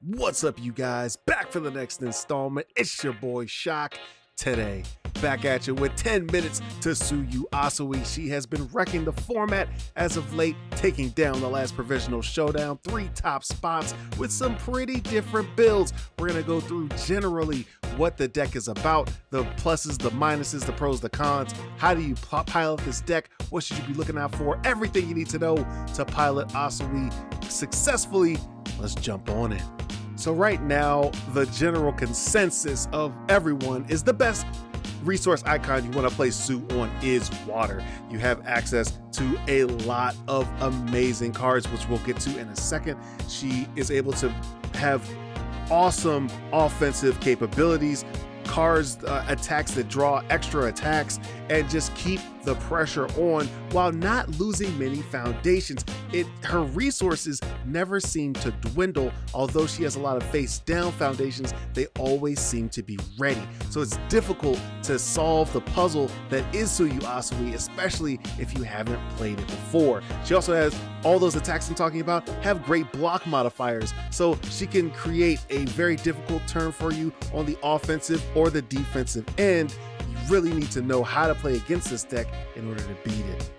What's up, you guys? Back for the next installment. It's your boy Shock. Today, back at you with 10 minutes to Tsuyu Asui. She has been wrecking the format as of late, taking down the last provisional showdown, 3 top spots with some pretty different builds. We're going to go through generally what the deck is about, the pluses, the minuses, the pros, the cons. How do you pilot this deck? What should you be looking out for? Everything you need to know to pilot Asui successfully. Let's jump on in. So right now, the general consensus of everyone is the best resource icon you want to play Sue on is water. You have access to a lot of amazing cards, which we'll get to in a second. She is able to have awesome offensive capabilities, cards, attacks that draw extra attacks, and just keep the pressure on while not losing many foundations. Her resources never seem to dwindle. Although she has a lot of face down foundations, they always seem to be ready. So it's difficult to solve the puzzle that is Tsuyu Asui, especially if you haven't played it before. She also has all those attacks I'm talking about have great block modifiers, so she can create a very difficult turn for you on the offensive or the defensive end. You really need to know how to play against this deck in order to beat it.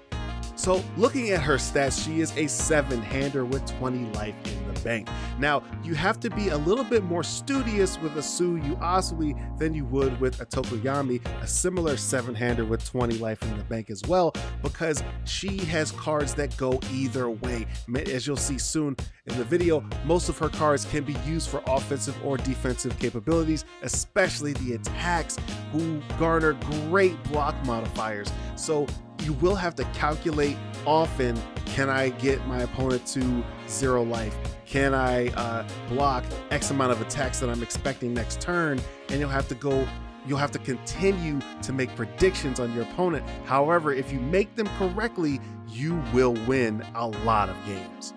So looking at her stats, she is a 7-hander with 20 life in the bank. Now, you have to be a little bit more studious with a Tsuyu Asui than you would with a Tokoyami, a similar 7-hander with 20 life in the bank as well, because she has cards that go either way. As you'll see soon in the video, most of her cards can be used for offensive or defensive capabilities, especially the attacks, who garner great block modifiers. So you will have to calculate often, can I get my opponent to 0 life? Can I block X amount of attacks that I'm expecting next turn? And you'll have to continue to make predictions on your opponent. However, if you make them correctly, you will win a lot of games.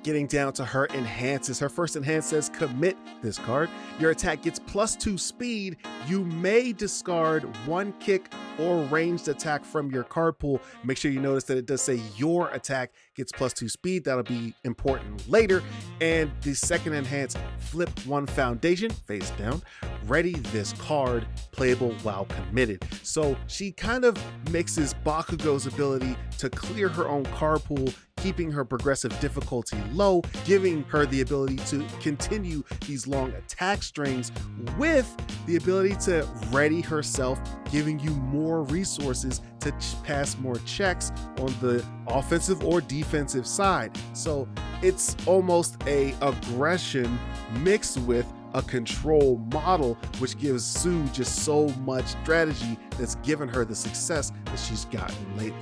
Getting down to her enhances. Her first enhance says commit this card. Your attack gets +2 speed. You may discard 1 kick or ranged attack from your card pool. Make sure you notice that it does say your attack gets +2 speed. That'll be important later. And the second enhance, flip 1 foundation face down. Ready this card, playable while committed. So she kind of mixes Bakugo's ability to clear her own card pool, keeping her progressive difficulty low, giving her the ability to continue these long attack strings with the ability to ready herself, giving you more resources to pass more checks on the offensive or defensive side. So it's almost a aggression mixed with a control model, which gives Sue just so much strategy that's given her the success that she's gotten lately.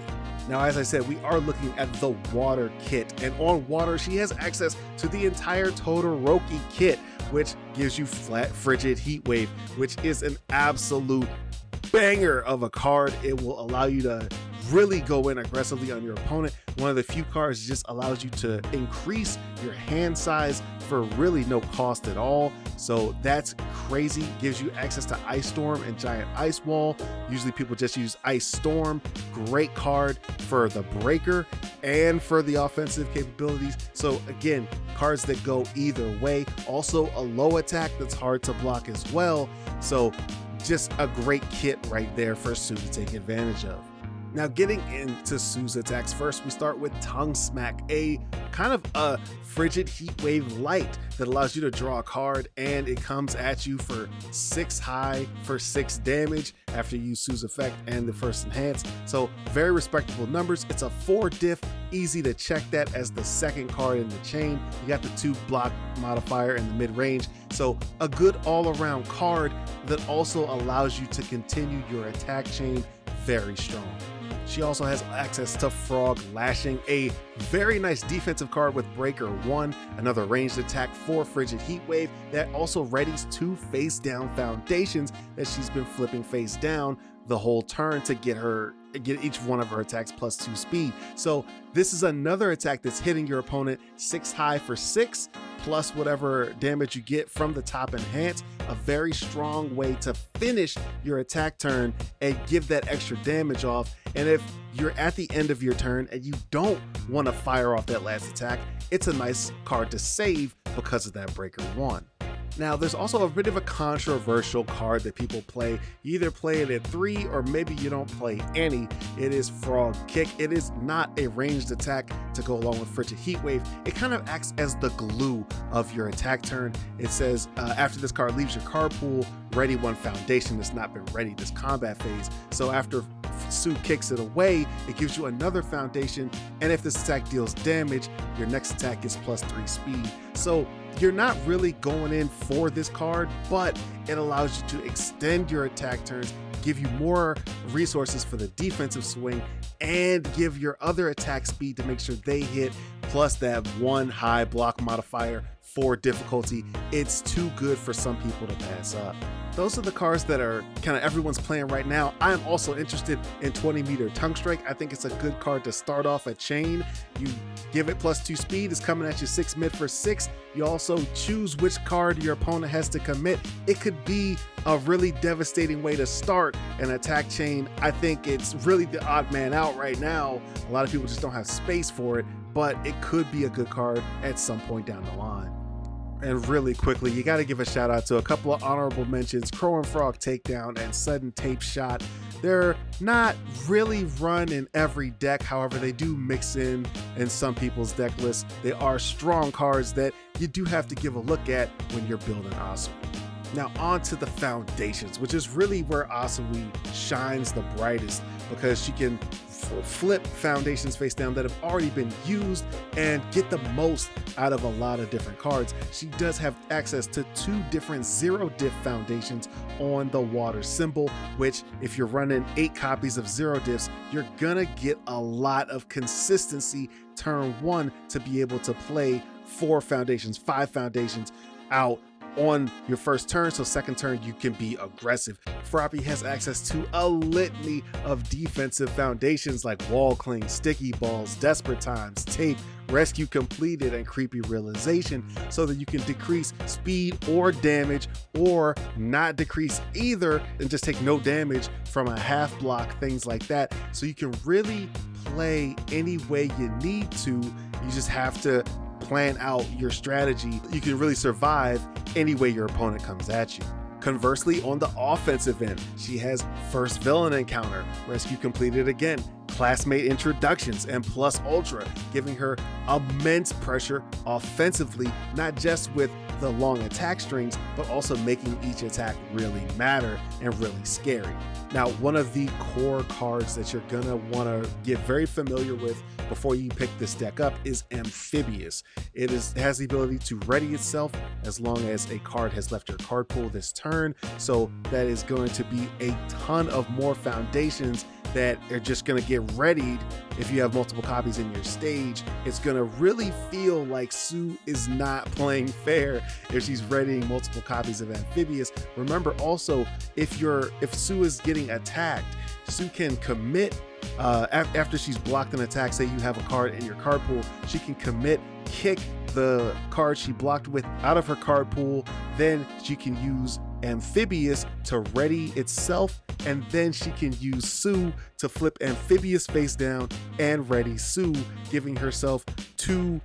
Now, as I said, we are looking at the water kit, and on water, she has access to the entire Todoroki kit, which gives you flat frigid heat wave, which is an absolute banger of a card. It will allow you to really go in aggressively on your opponent. One of the few cards just allows you to increase your hand size for really no cost at all. So that's crazy. Gives you access to Ice Storm and Giant Ice Wall. Usually people just use Ice Storm. Great card for the breaker and for the offensive capabilities. So again, cards that go either way. Also a low attack that's hard to block as well. So just a great kit right there for Sue to take advantage of. Now, getting into Sue's attacks, first we start with Tongue Smack, a kind of a frigid heat wave light that allows you to draw a card, and it comes at you for 6 high for 6 damage after you use Sue's effect and the first enhance. So very respectable numbers. It's a 4 diff, easy to check that as the second card in the chain. You got the 2 block modifier in the mid range. So a good all around card that also allows you to continue your attack chain very strong. She also has access to Frog Lashing, a very nice defensive card with Breaker 1, another ranged attack for Frigid Heat Wave that also readies 2 face down foundations that she's been flipping face down the whole turn to get each one of her attacks +2 speed. So this is another attack that's hitting your opponent 6 high for 6 plus whatever damage you get from the top enhance. A very strong way to finish your attack turn and give that extra damage off. And if you're at the end of your turn and you don't want to fire off that last attack, it's a nice card to save because of that breaker 1. Now, there's also a bit of a controversial card that people play. You either play it at 3 or maybe you don't play any. It is Frog Kick. It is not a ranged attack to go along with Frigid Heat Wave. It kind of acts as the glue of your attack turn. It says after this card leaves your card pool, ready 1 foundation that's not been ready this combat phase. So after Sue kicks it away, it gives you another foundation, and if this attack deals damage, your next attack is +3 speed. So you're not really going in for this card, but it allows you to extend your attack turns, give you more resources for the defensive swing, and give your other attack speed to make sure they hit, plus that 1 high block modifier for difficulty. It's too good for some people to pass up. Those are the cards that are kind of everyone's playing right now. I am also interested in 20-meter Tongue Strike. I think it's a good card to start off a chain. You give it +2 speed, it's coming at you 6 mid for 6. You also choose which card your opponent has to commit. It could be a really devastating way to start an attack chain. I think it's really the odd man out right now. A lot of people just don't have space for it, but it could be a good card at some point down the line. And really quickly, you got to give a shout out to a couple of honorable mentions: Crow and Frog Takedown and Sudden Tape Shot. They're not really run in every deck, however they do mix in some people's deck lists. They are strong cards that you do have to give a look at when you're building Asui. Now on to the foundations, which is really where Asui shines the brightest, because she can flip foundations face down that have already been used and get the most out of a lot of different cards. She does have access to 2 different 0 diff foundations on the water symbol, which if you're running 8 copies of 0 diffs, you're gonna get a lot of consistency turn 1 to be able to play 4 foundations, 5 foundations out on your first turn, so second turn you can be aggressive. Froppy has access to a litany of defensive foundations like Wall Cling, Sticky Balls, Desperate Times, Tape, Rescue Completed, and Creepy Realization, so that you can decrease speed or damage, or not decrease either and just take no damage from a half block, things like that. So you can really play any way you need to. You just have to plan out your strategy. You can really survive any way your opponent comes at you. Conversely, on the offensive end, she has First Villain Encounter, Rescue Completed again, Classmate Introductions, and Plus Ultra, giving her immense pressure offensively, not just with the long attack strings, but also making each attack really matter and really scary. Now, one of the core cards that you're gonna wanna get very familiar with before you pick this deck up is Amphibious. It has the ability to ready itself as long as a card has left your card pool this turn, so that is going to be a ton of more foundations that are just going to get readied if you have multiple copies in your stage. It's going to really feel like Sue is not playing fair if she's readying multiple copies of Amphibious. Remember also, if Sue is getting attacked, Sue can commit after she's blocked an attack. Say you have a card in your card pool, she can commit, kick the card she blocked with out of her card pool, then she can use Amphibious to ready itself, and then she can use Sue to flip Amphibious face down and ready Sue, giving herself 2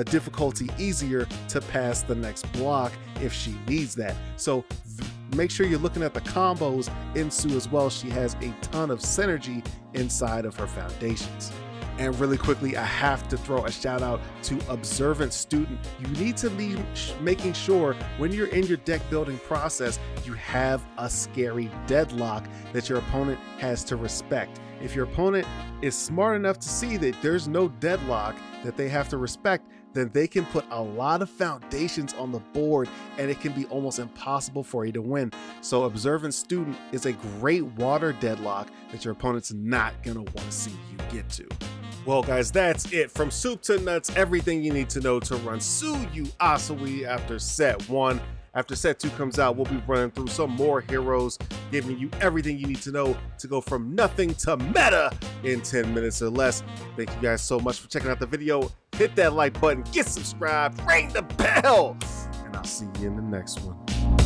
difficulty easier to pass the next block if she needs that. So make sure you're looking at the combos in Sue as well. She has a ton of synergy inside of her foundations. And really quickly, I have to throw a shout out to Observant Student. You need to be making sure when you're in your deck building process, you have a scary deadlock that your opponent has to respect. If your opponent is smart enough to see that there's no deadlock that they have to respect, then they can put a lot of foundations on the board and it can be almost impossible for you to win. So Observant Student is a great water deadlock that your opponent's not gonna want to see you get to. Well guys, that's it. From soup to nuts, everything you need to know to run Tsuyu Asui after set 1. After set 2 comes out, we'll be running through some more heroes, giving you everything you need to know to go from nothing to meta in 10 minutes or less. Thank you guys so much for checking out the video. Hit that like button, get subscribed, ring the bell, and I'll see you in the next one.